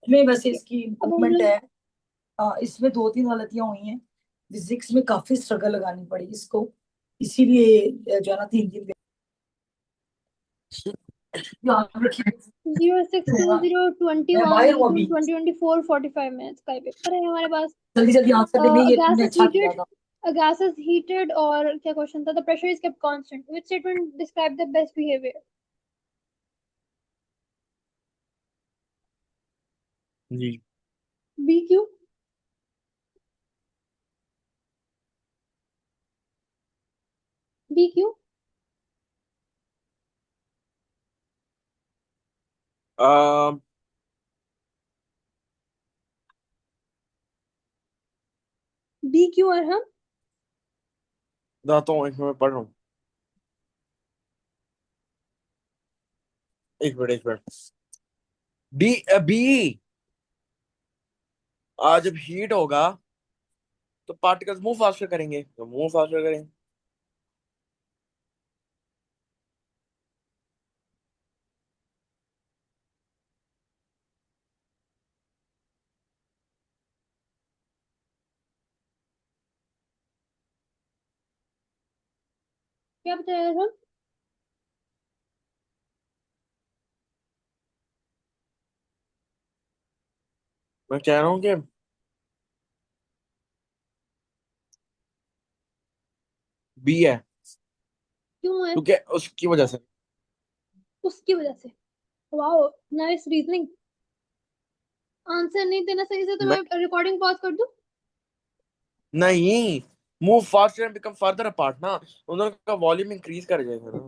में वैसे इसकी अब हम इम्प्रूवमेंट लोग है। इसमें दो तीन गलतियां हुई हैं। फिजिक्स में काफी स्ट्रगल लगानी पड़ी इसको, इसीलिए जो है ना 3 दिन याद रखिए। 062021 माहिर हूँ जून अभी। 2024 45 मिनट्स का ये पेपर है हमारे पास। जल्दी जल्दी आंसर देने, ये गैस तुमने इज अच्छा किया हीटेड, था। a gas is heated, और क्या क्वेश्चन था, the pressure is kept constant, which statement describe the best behavior? जी। B Q? B Q? आ, बी क्यू और हम बताता हूँ, एक मिनट पढ़ रहा हूँ। एक मिनट एक मिनट। D B. जब हीट होगा तो पार्टिकल्स मूव फास्टर करेंगे, तो मूव फास्टर करेंगे। क्या बताया हम? मैं कह रहा हूँ कि बी है, क्यों है? क्योंकि उसकी वजह से। उसकी वजह से? Wow, nice reasoning. आंसर नहीं देना सही से तो मैं मैं रिकॉर्डिंग पॉज कर दूं? नहीं, move faster and become further apart ना, उन दोनों का वॉल्यूम इंक्रीज कर जाएगा ना।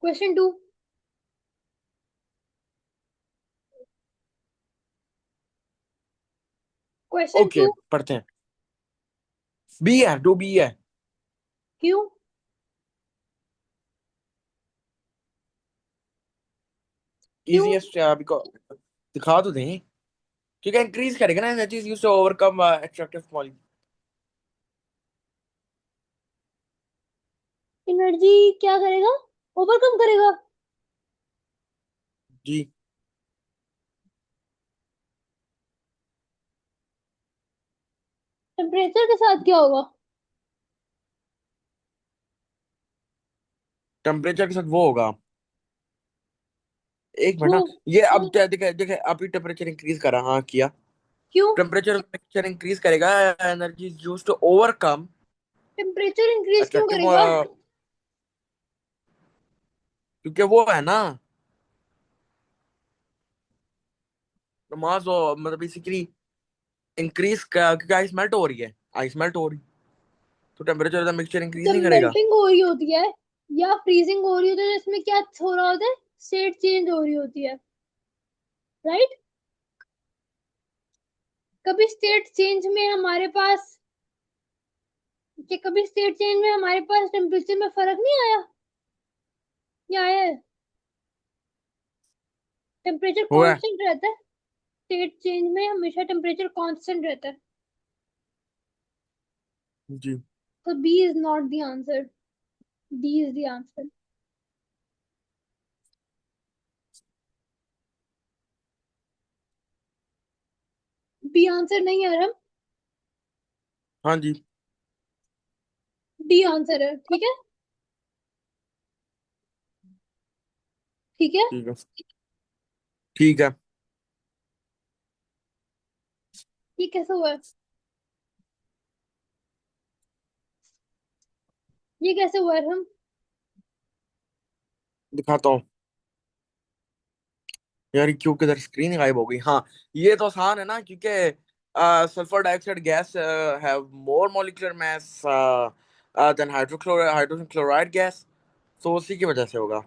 Question two. Question okay two. पढ़ते हैं। बी है, टू बी है। क्यों? क्यों? इजीएस्ट अभी को दिखा तो दें, क्योंकि इंक्रीज करेगा ना energy used to overcome extractive molecule. Energy क्या करेगा? ओवरकम करेगा? जी। टेम्परेचर के साथ क्या होगा? टेम्परेचर के साथ वो होगा, एक मिनट वो ना। ये अब वो क्या देखे देखे, अभी टेम्परेचर इंक्रीज करा, हाँ किया। क्यों? टेम्परेचर इंक्रीज करेगा, energy used to overcome temperature increase क्यों एक्सट्रैक्टिव, करेगा? क्योंकि वो है ना, मास मतलब बेसिकली इंक्रीज का, क्योंकि आइस मेल्ट हो रही है। आइस मेल्ट हो रही, तो टेम्परेचर का मिक्सचर इंक्रीज जब नहीं करेगा। मेल्टिंग हो रही होती है या फ्रीजिंग हो रही होती है तो इसमें क्या हो रहा होता है? स्टेट चेंज हो रही होती है, राइट? कभी स्टेट चेंज में हमारे पास कि कभी स्टेट चेंज में हमारे पास टेम्परेचर में फर्क नहीं आया, या आया है? टेम्परेचर हुआ है। कांस्टेंट रहता है। स्टेट चेंज में हमेशा टेम्परेचर कांस्टेंट रहता है। जी। तो B is not the answer. D is the answer. B answer नहीं है रम। हाँ जी। डी आंसर है, ठीक है? ठीक है। ठीक है। ठीक है। ये कैसे हुआ है? ये कैसे हुआ है हम? दिखाता हूँ। यार क्यों, किधर स्क्रीन गायब हो गई। हाँ, ये तो आसान है ना, क्योंकि sulphur dioxide gas have more molecular mass than hydrogen chloride gas, तो उसी की वजह से होगा।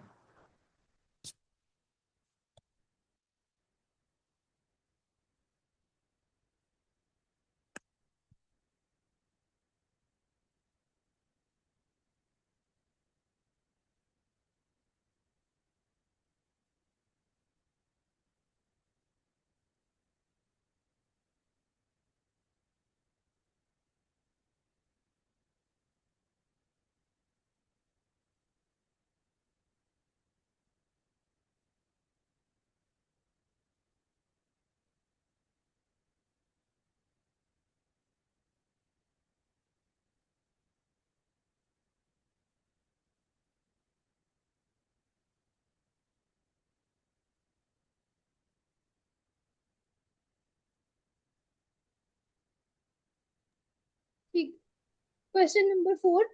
Question number 4।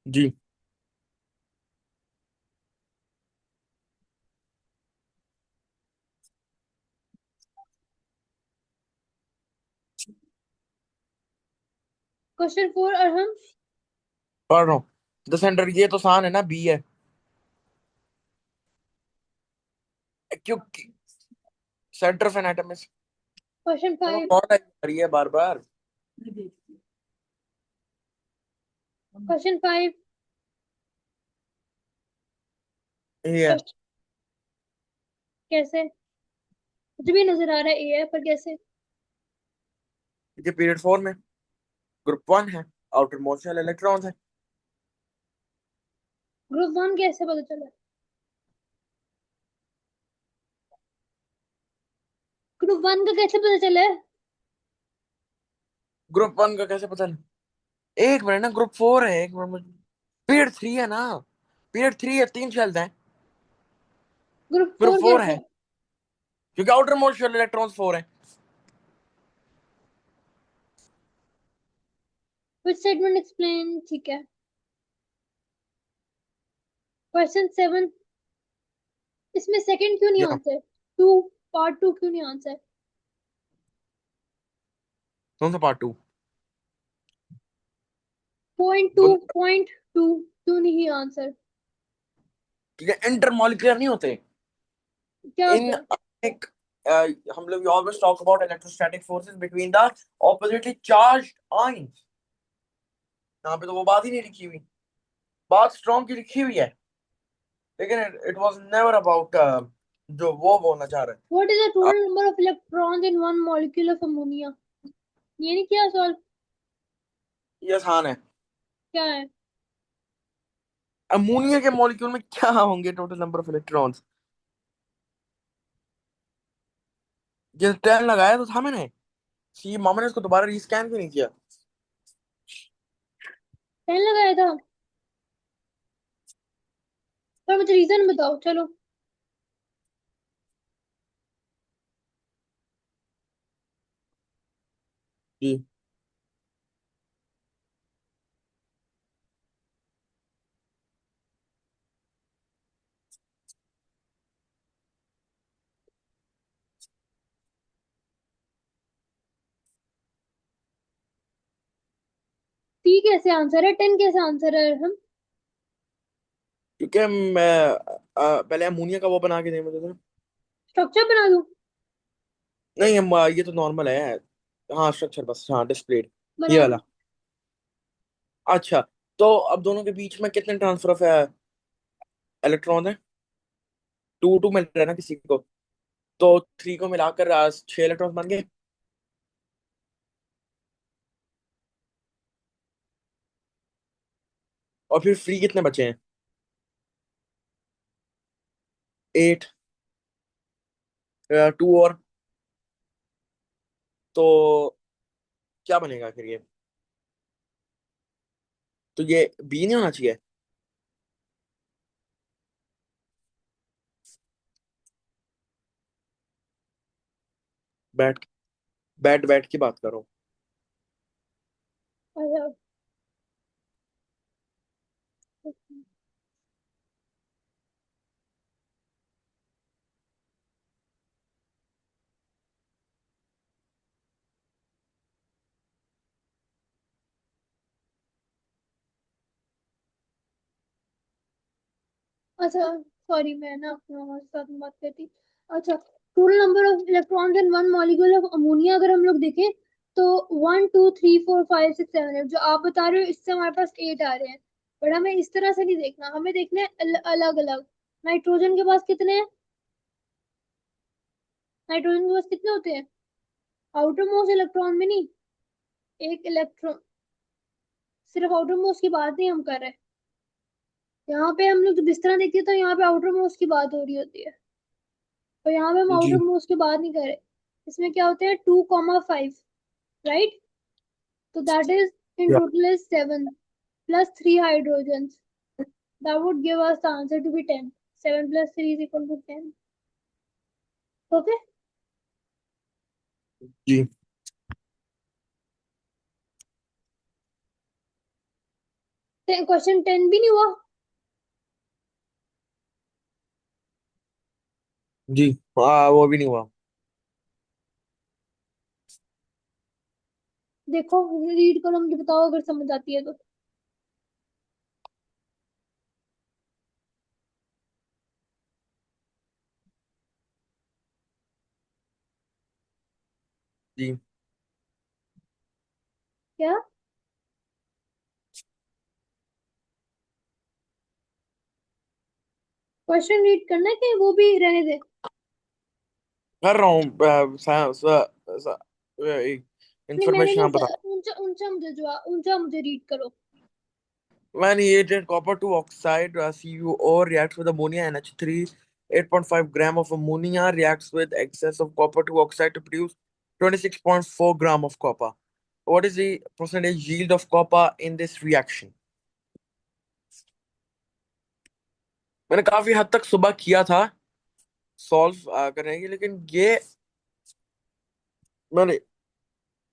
जी। क्वेश्चन 4 और हम पढ़ रहा हूँ। द सेंटर, ये तो आसान है ना, बी है, क्योंकि centre of an atom is. Question चलो 5। कौन है रही है बार बार। क्वेश्चन 5। ये है। कैसे? मुझे भी नजर आ रहा है ए है, पर कैसे? ये पीरियड 4 में ग्रुप 1 है, आउटर मोस्ट शेल इलेक्ट्रॉन्स है। ग्रुप 1 कैसे पता चला? ग्रुप 1 का कैसे पता चला? ग्रुप 1 का कैसे पता नहीं? एक मिनट ना, ग्रुप 4 है, एक मिनट। पीरियड 3 है ना, पीरियड 3 है, 3 शेल्स हैं। ग्रुप ग्रुप 4 4 कैसे? है क्योंकि आउटर मोस्ट शेल इलेक्ट्रॉन्स 4 हैं। विच स्टेटमेंट एक्सप्लेन, ठीक है। क्वेश्चन 7। इसमें सेकंड क्यों नहीं या आंसर? 2, पार्ट 2 क्यों नहीं आंसर? कौन सा पार्ट 2? पॉइंट टू क्यों नहीं आंसर? क्योंकि इंटरमॉलिक्यूलर नहीं होते क्या होता इन है? एक हम लोग always talk about electrostatic forces between the oppositely charged ions. यहाँ पे तो वो बात ही नहीं लिखी हुई। बात स्ट्रॉन्ग की लिखी हुई है, लेकिन इट वाज नेवर अबाउट जो वो बोलना चाह रहे व्हाट इज द हैं। Total number of electrons in one molecule of ammonia? ये नहीं किया सॉल्व? ये आसान है। क्या है? अमोनिया के मॉलिक्यूल में क्या होंगे टोटल नंबर ऑफ इलेक्ट्रॉन्स? ये 10 लगाया तो था मैंने। सी मामा ने इसको दोबारा रीस्कैन क्यों नहीं किया? 10 लगाया था? पर मुझे रीजन बताओ, चलो। जी। टी कैसे आंसर है, 10 कैसे आंसर है हम? क्योंकि मैं पहले अमोनिया का वो बना के दे मुझे तो। स्ट्रक्चर बना दूं? नहीं हम ये तो नॉर्मल है। हाँ स्ट्रक्चर बस, हाँ डिस्प्लेड, ये बना वाला। दूं? अच्छा, तो अब दोनों के बीच में कितने ट्रांसफर ऑफ इलेक्ट्रॉन है? 2 2 मिल रहा है ना किसी को, तो 3 को मिलाकर 6 इलेक्ट्रॉन बन गए। और फिर फ्री कितने बचे हैं? 8। 2 और, तो क्या बनेगा फिर ये? तो ये बी नहीं होना चाहिए। बैठ बैठ बैठ की बात करो। अच्छा। अच्छा, सॉरी, मैं ना अपना साथ में बात करती। अच्छा, total number of electrons in one molecule of ammonia अगर हम लोग देखें तो 1 2 3 4 5 6 7 8, जो आप बता रहे हो इससे हमारे पास 8 आ रहे हैं। बट हमें इस तरह से नहीं देखना, हमें देखना है अलग अलग। नाइट्रोजन के पास कितने हैं? नाइट्रोजन के पास कितने होते हैं? आउटर मोस्ट इलेक्ट्रॉन में नहीं, एक इलेक्ट्रॉन। सिर्फ आउटर मोस्ट की बात नहीं हम कर रहे। यहाँ पे हम लोग जिस तरह देखते हैं तो यहाँ पे आउटर मोस्ट की बात हो रही होती है, और यहाँ पे हम जी। आउटर मोस्ट की बात नहीं कर रहे। इसमें क्या होते हैं, 2 5, राइट? तो दैट इज इन या total is 7 plus 3 hydrogen. That would give us the answer to be 10। 7 plus 3 is equal to 10। Okay. जी। क्वेश्चन 10 भी नहीं हुआ। जी। हाँ, वो भी नहीं हुआ। देखो, रीड करो, मुझे बताओ अगर समझ आती है तो। जी। क्या? क्वेश्चन रीड करना है कि वो भी रहने दे? कर रहा हूँ। नहीं, मैंने इंफॉर्मेशन क्या आप बता। ऊंचा ऊंचा ऊंचा मुझे रीड करो। When heated copper to oxide, CuO reacts with ammonia NH3. 8.5 gram of ammonia reacts with excess of copper to oxide to produce 26.4 gram of copper. What is the percentage yield of copper in this reaction? मैंने काफी हद तक सुबह किया था solve करने की, लेकिन ये मैंने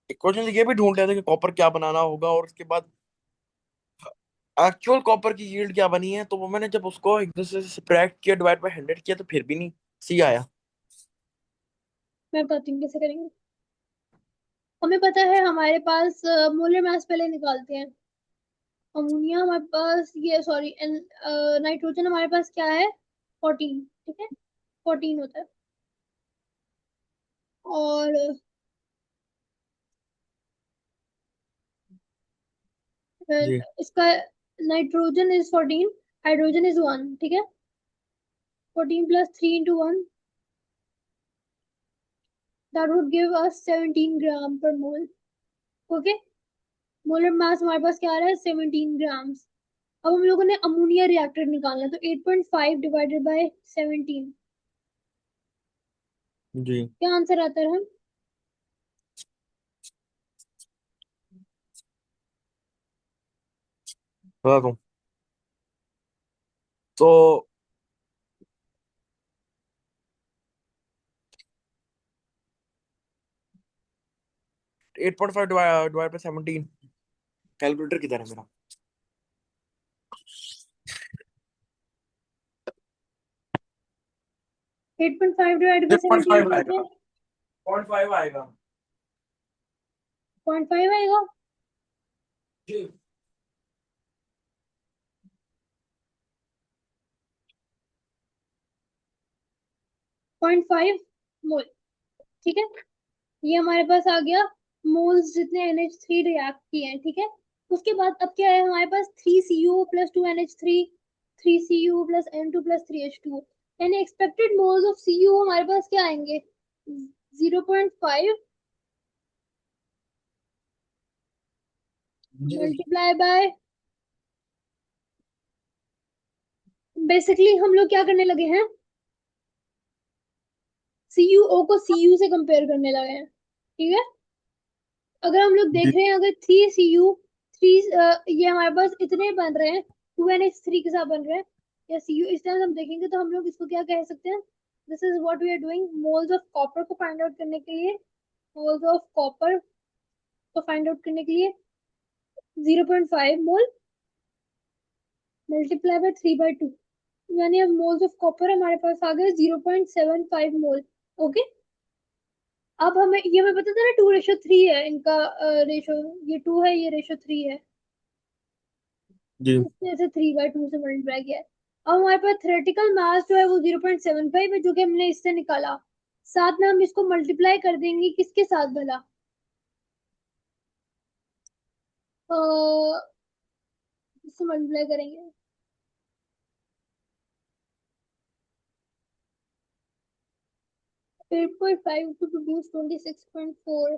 क्वेश्चन ये भी ढूंढ लिया था कि कॉपर क्या बनाना होगा, और उसके बाद एक्चुअल कॉपर की यील्ड क्या बनी है, तो वो मैंने जब उसको एक दूसरे से सब्ट्रैक्ट किया, डिवाइड बाय 100 किया, तो फिर भी नहीं सी आया। मैं बताती हूँ कैसे करेंगे। हमें पता है हमारे पास मोलर मास पहले निकालते हैं। अमोनिया हमारे पास, ये सॉरी, नाइट्रोजन हमारे पास क्या है? 14, ठीक है। 14 होता है। और जी। इसका नाइट्रोजन इज 14, हाइड्रोजन इज 1, ठीक है। 14 plus 3 into 1, that would give अस 17 ग्राम पर मोल। ओके। मोलर मास हमारे पास क्या आ रहा है? 17 ग्राम्स। अब हम लोगों ने अमोनिया रिएक्टर निकालना है, तो 8.5 डिवाइडेड बाय 17, जी। क्या आंसर आता है? बता दूं तो 8.5 डिवाइड बाय 17। कैलकुलेटर किधर है मेरा? 8.5 डिवाइडेड बाय 17 0.5 बोलते आएगा। हैं। 0.5 आएगा। 0.5 आएगा। जी। 0.5 मोल, ठीक है। ये हमारे पास आ गया मोल्स जितने NH3 रिएक्ट किए हैं, ठीक है। उसके बाद अब क्या है हमारे पास? 3Cu plus 2NH3, 3Cu plus N2 plus 3H2। यानी एक्सपेक्टेड मोल्स ऑफ Cu हमारे पास क्या आएंगे? 0.5 जी। मल्टीप्लाई बाय, बेसिकली हम लोग क्या करने लगे हैं? CuO को Cu से कंपेयर करने लगे हैं, ठीक है। अगर हम लोग देख जी। रहे हैं, अगर 3Cu 3, ये हमारे पास इतने बन रहे हैं, 2NH3 के साथ बन रहे हैं, या Cu, इस तरह से हम देखेंगे तो हम लोग इसको क्या कह सकते हैं? This is what we are doing. Moles of copper को फाइंड आउट करने के लिए, मोल्स ऑफ कॉपर को फाइंड आउट करने के लिए 0.5 मोल मल्टीप्लाई बाय 3/2, यानी अब मोल्स ऑफ कॉपर हमारे पास आ गए 0.75 मोल। ओके। अब हमें पता था ना 2:3 है इनका रेशो। ये 2 है, ये रेशो 3 है। जी। इसने ऐसे 3/2 से मल्टीप्लाई किया है। अब हमारे पास थ्योरेटिकल मास जो है वो 0.75 है, जो कि हमने इससे निकाला। साथ में हम इसको मल्टीप्लाई कर देंगे किसके साथ भला? इससे मल्टीप्लाई करेंगे 8.5 टू प्रोड्यूस 26.4।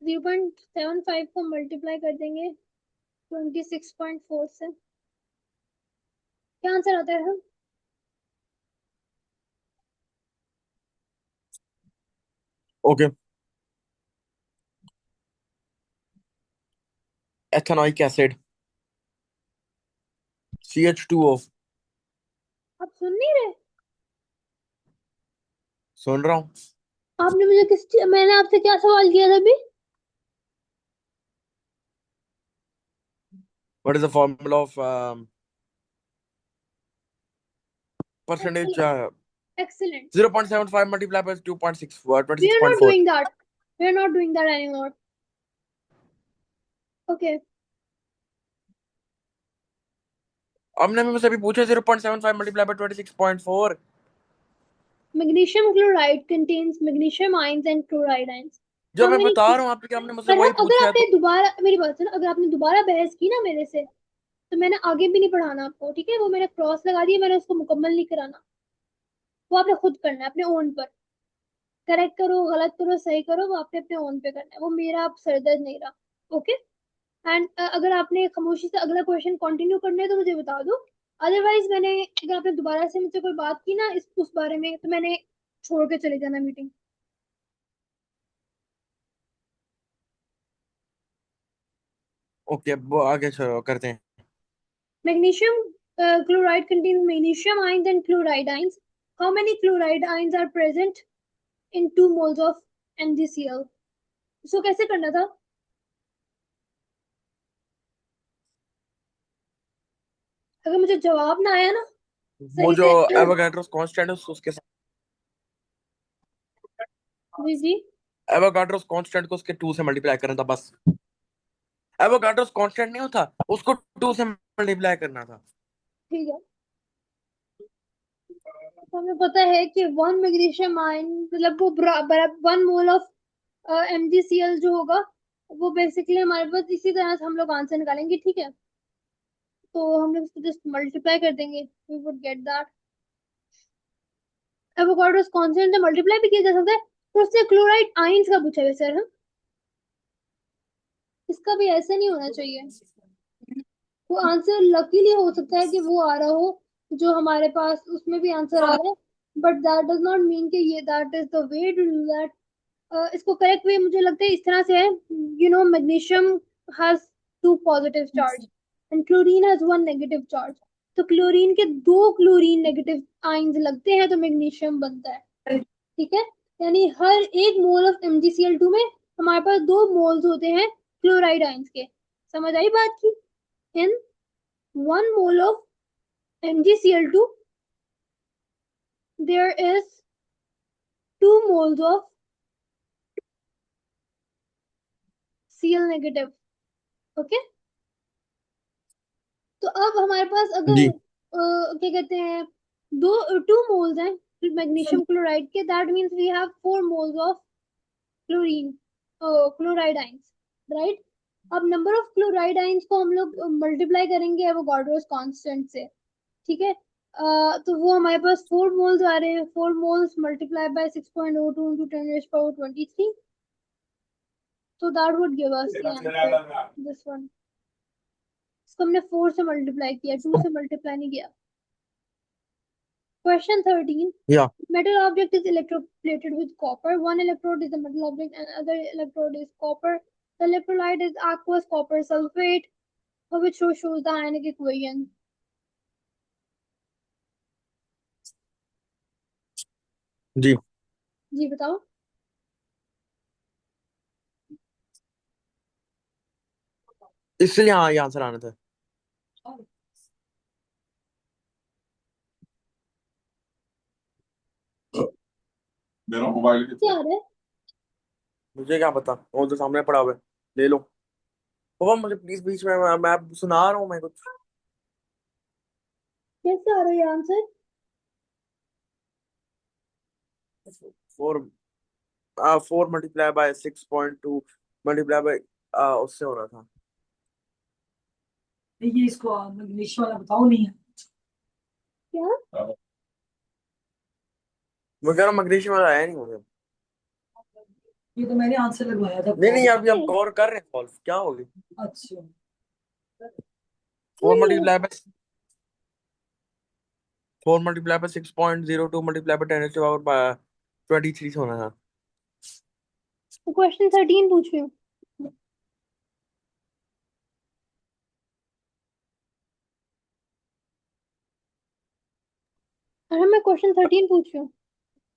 0.75 को मल्टीप्लाई कर देंगे 26.4 से, क्या आंसर आता है हम? ओके। Ethanoic acid, CH2O। आप सुन नहीं रहे? सुन रहा हूँ। आपने मुझे मैंने आपसे क्या सवाल किया था अभी? What is the formula of percentage? Excellent, excellent. 0.75 multiplied by 2.6, we are not 26.4. Doing that, we are not doing that anymore. Okay. हमने मुझसे अभी पूछा 0.75 multiplied by 26.4. Magnesium chloride contains magnesium ions and chloride ions. जो how मैं many? बता रहा हूँ आपके, हमने मुझसे वही फरहत, अगर पूछा है आपने तो। दोबारा मेरी बात सुनो, अगर आपने दोबारा बहस की ना मेरे से, तो मैंने आगे भी नहीं पढ़ाना आपको, ठीक है? वो मैंने क्रॉस लगा दिया, मैंने उसको मुकम्मल नहीं कराना। वो आपने खुद करना है अपने ओन पर। करेक्ट करो, गलत करो, सही करो, वो आपने अपने ओन पे करना है, वो मेरा आप सरदर्द नहीं रहा। ओके। एंड अगर आपने खामोशी से अगला क्वेश्चन कंटिन्यू करना है तो मुझे बता दो। अदरवाइज मैंने, अगर आपने दोबारा से मुझसे कोई बात की ना इस उस बारे में, तो मैंने छोड़ के चले जाना मीटिंग। ओके, वो आगे चलो करते हैं। Magnesium chloride contains magnesium ions and chloride ions. How many chloride ions are present in 2 moles of MgCl? इसको कैसे करना था? अगर मुझे जवाब ना आया ना वो सही जो से एवोगाड्रोस कांस्टेंट है उसके साथ, जी जी। एवोगाड्रोस कांस्टेंट को उसके 2 से मल्टीप्लाई करना था बस। एवोगाड्रोस कांस्टेंट नहीं होता, उसको 2 से मल्टीप्लाई करना था। ठीक है। तो हमें पता है कि 1 मैग्नीशियम आयन मतलब वो बराबर 1 मोल ऑफ MgCl जो होगा, वो बेसिकली हमारे पास इसी तरह से हम लोग आंसर निकालेंगे, ठीक है? तो हम लोग इसको जस्ट मल्टीप्लाई कर देंगे, we would get that. Avogadro's constant से मल्टीप्लाई भी किया जा सकता है। तो उससे क्लोराइड आयंस का पूछा है सर हम। इसका भी ऐसे नहीं होना चाहिए। वो आंसर लकीली हो सकता है कि वो आ रहा हो जो हमारे पास उसमें भी आंसर आ रहा है, but that does not mean कि ये that is the way to do that. इसको करेक्ट वे मुझे लगता है इस तरह से है। Magnesium has 2 positive charge and chlorine has 1 negative charge. तो क्लोरीन के 2 क्लोरीन नेगेटिव आयंस लगते हैं तो मैग्नीशियम बनता है, ठीक है? यानी हर 1 मोल ऑफ MgCl2 में हमारे पास 2 मोल्स होते हैं क्लोराइड आयंस के। समझ आई बात की? इन 1 mole of MgCl2 there is 2 moles of Cl negative। Okay. तो अब हमारे पास अगर जी। क्या कहते हैं, 2 मोल्स हैं मैग्नीशियम क्लोराइड के, that means we have 4 moles of chlorine chloride ions, right? अब नंबर ऑफ क्लोराइड आइंस को हम लोग मल्टीप्लाई करेंगे एवोगाड्रोस कांस्टेंट से, ठीक है? तो वो हमारे पास 4 मोल्स आ रहे हैं। 4 moles multiply by 6.02 into 10⁻23। So that would give us the answer, this one। इसको हमने 4 से मल्टीप्लाई किया, 2 से मल्टीप्लाई नहीं किया। Question 13. या Metal object is electroplated with copper. One electrode is the metal object and other electrode is copper. The electrolyte is aqueous copper sulfate, which shows the ionic equation। जी, जी बताओ। इसलिए हाँ ये answer आना था। मेरा मोबाइल क्या कितने। आ रहा है? मुझे क्या पता, वो तो सामने पड़ा हुआ है, ले लो। पापा मुझे प्लीज बीच में, मैं सुना रहा हूँ मैं कुछ। कैसे आ रहा है ये answer? 4, 4 multiply by 6.2 multiply by, उससे हो रहा था। ये इसको इंग्लिश वाला बताओ नहीं है। क्या? मैं कह रहा हूँ मैग्नीशियम वाला आया नहीं मुझे। ये तो मैंने आंसर लगवाया था नहीं नहीं, अभी हम नहीं गौर कर रहे हैं, सॉल्व क्या होगी। अच्छा। 4 नहीं। मल्टीप्लाई बाय 6.02 मल्टीप्लाई बाय 10⁻23 से होना था। क्वेश्चन 13 पूछ रही हूँ। अरे मैं क्वेश्चन 13 पूछ रही हूँ।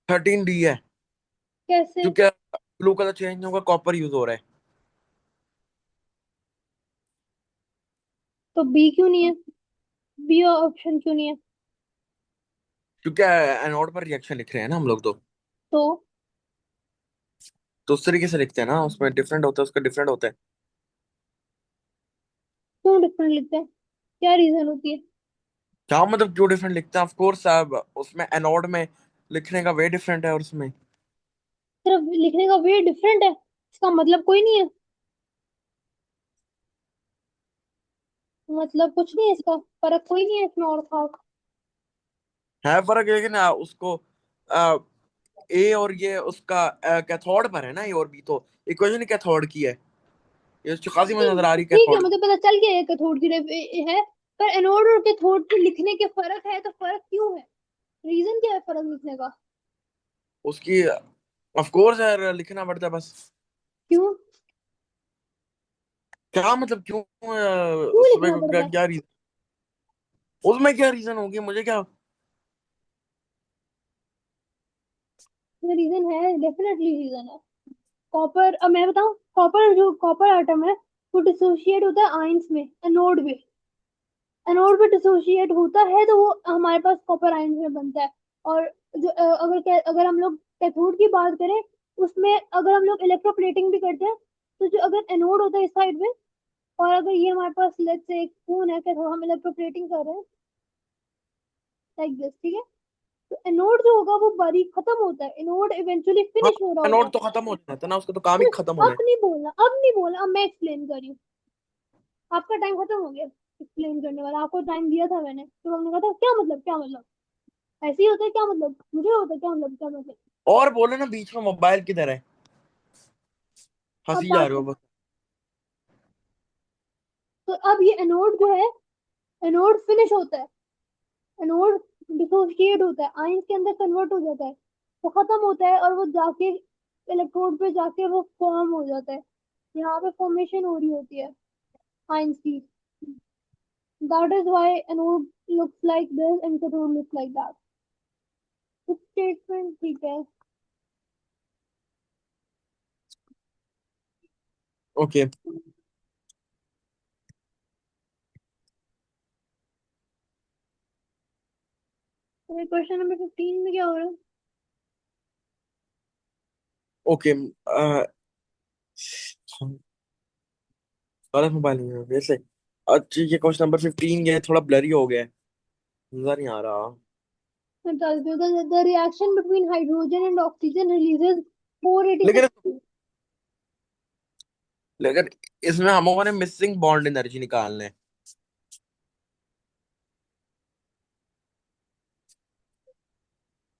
13D है। कैसे? क्योंकि ब्लू कलर चेंज होगा, कॉपर यूज हो रहा है। तो बी क्यों नहीं है? बी ऑप्शन क्यों नहीं है? क्योंकि एनोड पर रिएक्शन लिख रहे हैं ना हम लोग तो तो उस तरीके से लिखते हैं ना, उसमें डिफरेंट होता है, उसका डिफरेंट होता है। क्यों डिफरेंट लिखते हैं? क्या रीजन होती है? क्या मतलब क्यों डिफरेंट लिखते हैं? ऑफ कोर्स अब उसमें एनोड में लिखने का वे डिफरेंट है, और उसमें सिर्फ लिखने का वे डिफरेंट है, इसका मतलब कोई नहीं है? मतलब कुछ नहीं है इसका, फर्क कोई नहीं है इसमें और खास? है फर्क, लेकिन उसको ए और ये उसका कैथोड पर है ना, ए और बी तो इक्वेशन कैथोड की है। ये तो खासी मुझे नजर आ रही है ठीक है, कैथोड। मुझे पता चल गया है कैथोड की है। पर एनोड और कैथोड के लिखने के फर्क है, तो फर्क क्यों है? रीजन क्या है फर्क लिखने का? उसकी ऑफ कोर्स यार लिखना पड़ता है बस। क्यों? क्या मतलब क्यों? क्यों उसमें लिखना पड़ता क्या है? क्या रीजन? उसमें क्या रीजन होगी, मुझे क्या। रीजन है, डेफिनेटली रीजन है। कॉपर, अब मैं बताऊं, कॉपर जो कॉपर एटम है वो डिसोशिएट होता है आयंस में, एनोड में। एनोड में डिसोशिएट होता है तो वो हमारे पास कॉपर आयंस में बनता है। और जो अगर हम लोग कैथोड की बात करें, उसमें अगर हम लोग इलेक्ट्रोप्लेटिंग भी करते हैं, तो जो अगर एनोड होता है इस साइड में, और अगर ये हमारे पास लेट्स से एक फोन है, कैथोड हम इलेक्ट्रोप्लेटिंग कर रहे हैं लाइक दिस, ठीक है? तो एनोड जो होगा वो बारीक खत्म होता है, एनोड इवेंचुअली हाँ, फिनिश हो रहा होता है। एनोड तो खत्म हो जाता है ना, उसका तो काम ही खत्म होना अब है। नहीं बोलना, अब नहीं बोलना, अब मैं एक्सप्लेन कर रही हूँ। आपका टाइम खत्म हो गया एक्सप्लेन करने वाला, आपको टाइम दिया था मैंने, तो हमने कहा था क्या मतलब, क्या मतलब, ऐसे ही होता है क्या मतलब, मुझे होता है क्या मतलब, क्या मतलब। और बोले ना, बीच में मोबाइल किधर है, अब हंसी जा बात रहे हो सुन। बस। तो अब ये एनोड जो है, एनोड फिनिश होता है, एनोड डिसोसिएट होता है, आयंस के अंदर कन्वर्ट हो जाता है, वो खत्म होता है, और वो जाके इलेक्ट्रोड पे जाके वो फॉर्म हो जाता है। यहाँ पे फॉर्मेशन हो रही होती है आयंस की। That is why anode looks like this and cathode looks like that. Statement ठीक है। ओके। तो क्वेश्चन नंबर 15 में क्या हो रहा है? ओके। गलत मोबाइल में वैसे। अच्छा, ये क्वेश्चन नंबर 15 ये थोड़ा ब्लरी हो गया है, नजर नहीं आ रहा। मैं बता देती हूँ, the reaction between hydrogen and oxygen releases लेकिन 486। लेकिन इसमें हम लोगों ने मिसिंग बॉन्ड एनर्जी निकालना है।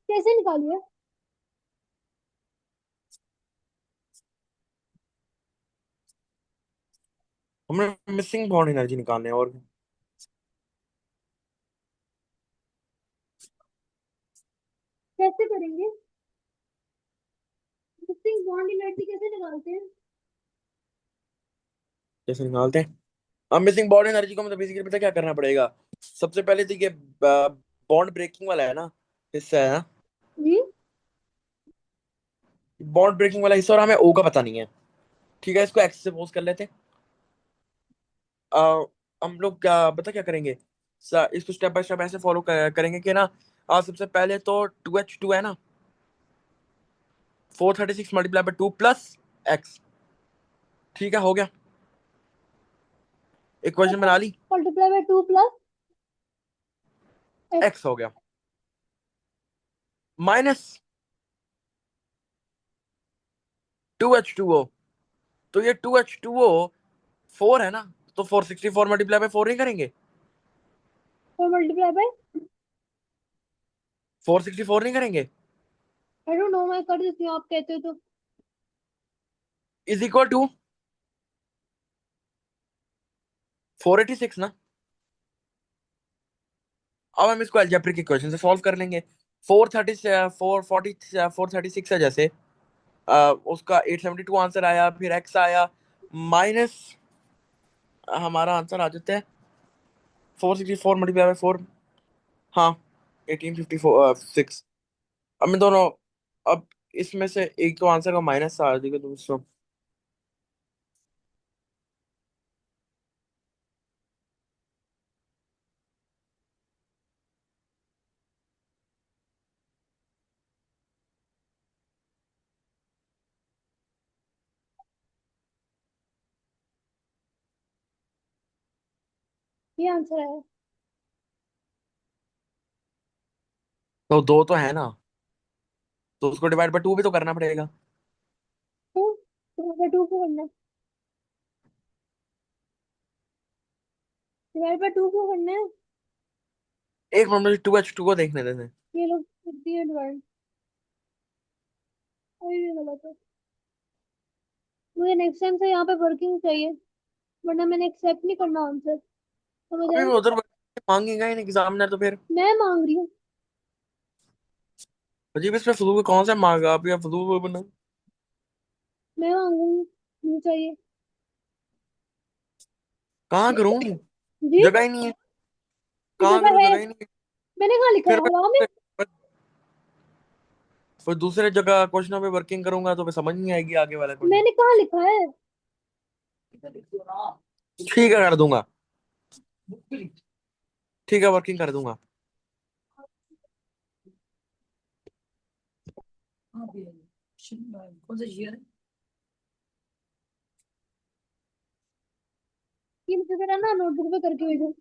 कैसे निकालिए? हमने मिसिंग बॉन्ड एनर्जी निकालना है, और कैसे करेंगे? मिसिंग बॉन्ड एनर्जी कैसे निकालते हैं? कैसे निकालते हैं? अब मिसिंग बॉन्ड एनर्जी को मतलब बेसिकली पता है क्या करना पड़ेगा। सबसे पहले तो ये बॉन्ड ब्रेकिंग वाला है ना, हिस्सा है ना, जी। बॉन्ड ब्रेकिंग वाला हिस्सा, और हमें ओ का पता नहीं है। ठीक है, इसको एक्स से सपोज कर लेते हैं। हम लोग क्या पता क्या करेंगे, इसको स्टेप बाय स्टेप ऐसे फॉलो करेंगे कि ना, सबसे पहले तो 2H2 है ना, 436 मल्टीप्लाई बाय 2 प्लस एक्स। ठीक है, हो गया, इक्वेशन बना ली। Multiply by 2 plus x. X हो गया, माइनस 2H2O। तो ये 2H2O 4 है ना, तो 464 मल्टीप्लाई बाय 4 नहीं करेंगे? और मल्टीप्लाई बाय, 464 नहीं करेंगे? आई डोंट नो, मैं कर देती हूँ आप कहते हो तो। इज इक्वल टू 486 ना। अब हम इसको अलजेब्रिक इक्वेशन से सॉल्व कर लेंगे। 436 है जैसे, उसका 872 आंसर आया, फिर एक्स आया, माइनस हमारा आंसर आ जाता है 464 मल्टीप्लाई बाय 4। हाँ, 1856। अब मैं दोनों, अब इसमें से एक तो आंसर का माइनस आ जाएगा तुम इसको। ये आंसर है। तो दो तो है ना, तो उसको डिवाइड बाय टू भी तो करना पड़ेगा। टू, टू को करना है। डिवाइड बाय टू क्यों करना है? एक मिनट मुझे 2H2 को देखने देते हैं। ये लोग करती है डिवाइड। अरे ये गलत है। मुझे नेक्स्ट टाइम से यहाँ पे वर्किंग चाहिए, वरना मैंने एक्सेप्ट नहीं करना आंसर, समझ अभी आई? मैं उधर मांगेगा ही नहीं एग्जामिनर तो फिर। मैं मांग रही हूँ। अजीब, इसमें फजूल कौन सा मांगा आप, या फजूल बना। मैं मांगूंगी, मुझे चाहिए। कहाँ करूँ, जी। जगह ही नहीं है। ये कहाँ जगह करूँ, है, जगह ही नहीं है। मैंने कहाँ लिखा है फिर हवा में? मैं फिर दूसरे जगह क्वेश्चनों पे वर्किंग करूंगा तो फिर समझ नहीं आएगी आगे वाला क्वेश्चन। मैंने कहाँ लिखा है? इधर लिख दो ना। ठीक है, कर दूंगा। बुक पे लिख ठीक है, वर्किंग कर दूंगा। दो। हाँ भी है। कौन सा ईयर है? ये मुझे जरा ना नोटबुक पे करके भेजो।